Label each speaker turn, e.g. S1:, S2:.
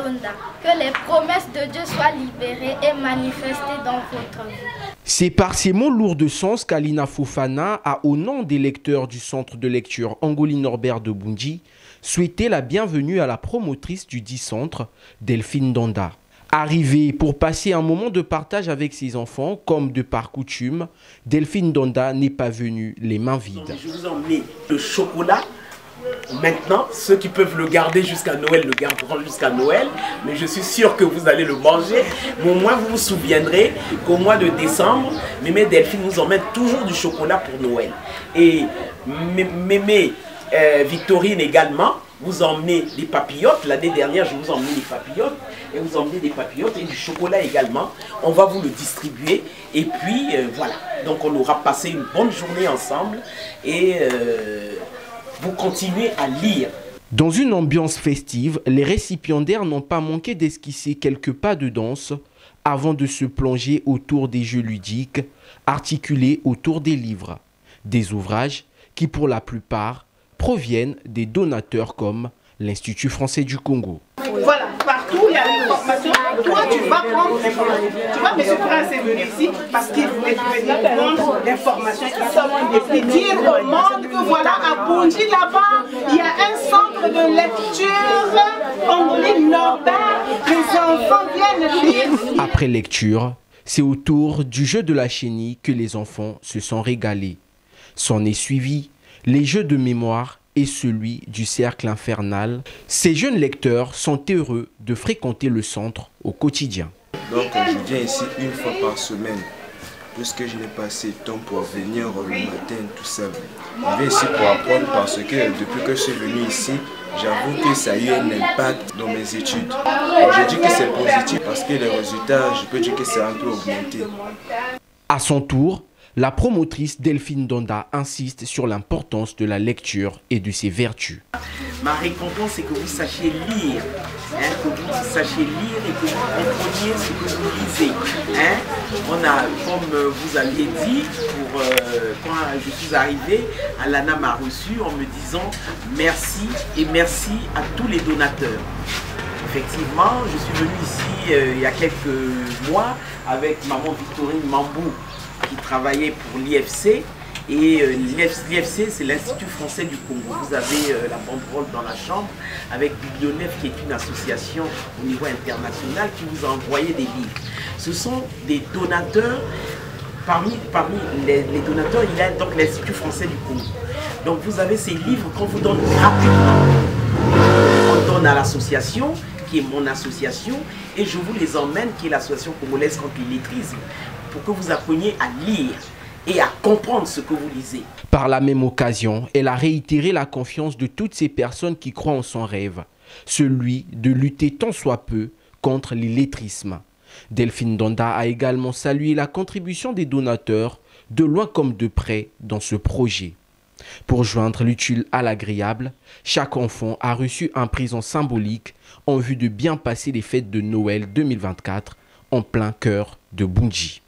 S1: Ndonda, que les promesses de Dieu soient libérées et manifestées dans votre vie.
S2: C'est par ces mots lourds de sens qu'Alina Fofana a, au nom des lecteurs du centre de lecture Angoline Norbert de Bundji, souhaité la bienvenue à la promotrice du dit centre, Delphine Ndonda. Arrivée pour passer un moment de partage avec ses enfants, comme de par coutume, Delphine Ndonda n'est pas venue les mains vides.
S3: Je vous emmène le chocolat. Maintenant, ceux qui peuvent le garder jusqu'à Noël le garderont jusqu'à Noël, mais je suis sûr que vous allez le manger. Mais au moins, vous vous souviendrez qu'au mois de décembre, Mémé Delphine nous emmène toujours du chocolat pour Noël. Et Mémé Victorine également vous emmenez des papillotes. L'année dernière, je vous emmenais des papillotes. Et vous emmenez des papillotes et du chocolat également. On va vous le distribuer. Et puis, voilà. Donc, on aura passé une bonne journée ensemble. Et vous continuez à lire.
S2: Dans une ambiance festive, les récipiendaires n'ont pas manqué d'esquisser quelques pas de danse avant de se plonger autour des jeux ludiques, articulés autour des livres. Des ouvrages qui, pour la plupart, proviennent des donateurs comme l'Institut français du Congo.
S4: Voilà, partout il y a l'information. Toi, tu vas prendre l'information. Tu vois, M. Prince est venu ici parce qu'il voulait venir prendre l'information et puis dire au monde que voilà, à Bundji, là-bas, il y a un centre de lecture Angoline Norbert. Les enfants viennent lire.
S2: Après lecture, c'est au tour du jeu de la chenille que les enfants se sont régalés. S'en est suivi les jeux de mémoire et celui du cercle infernal. Ces jeunes lecteurs sont heureux de fréquenter le centre au quotidien.
S5: Donc je viens ici une fois par semaine, puisque je n'ai pas assez de temps pour venir le matin, tout ça. Je viens ici pour apprendre parce que depuis que je suis venu ici, j'avoue que ça a eu un impact dans mes études. Je dis que c'est positif parce que les résultats, je peux dire que c'est un peu augmenté.
S2: À son tour, la promotrice Delphine Ndonda insiste sur l'importance de la lecture et de ses vertus.
S3: Ma récompense, c'est que vous sachiez lire, que vous sachiez lire et que vous compreniez ce que vous lisez. On a, comme vous aviez dit, quand je suis arrivé, Alana m'a reçu en me disant merci et merci à tous les donateurs. Effectivement, je suis venu ici il y a quelques mois avec maman Victorine Mambou, qui travaillait pour l'IFC. Et l'IFC, c'est l'Institut français du Congo. Vous avez la banderole dans la chambre avec Biblionef, qui est une association au niveau international qui vous a envoyé des livres. Ce sont des donateurs. Parmi les donateurs, il y a donc l'Institut français du Congo. Donc vous avez ces livres qu'on vous donne gratuitement. On donne à l'association, qui est mon association, et je vous les emmène, qui est l'association congolaise contre l'illettrisme, pour que vous appreniez à lire et à comprendre ce que vous lisez.
S2: Par la même occasion, elle a réitéré la confiance de toutes ces personnes qui croient en son rêve, celui de lutter tant soit peu contre l'illettrisme. Delphine Ndonda a également salué la contribution des donateurs, de loin comme de près, dans ce projet. Pour joindre l'utile à l'agréable, chaque enfant a reçu un présent symbolique en vue de bien passer les fêtes de Noël 2024 en plein cœur de Bundji.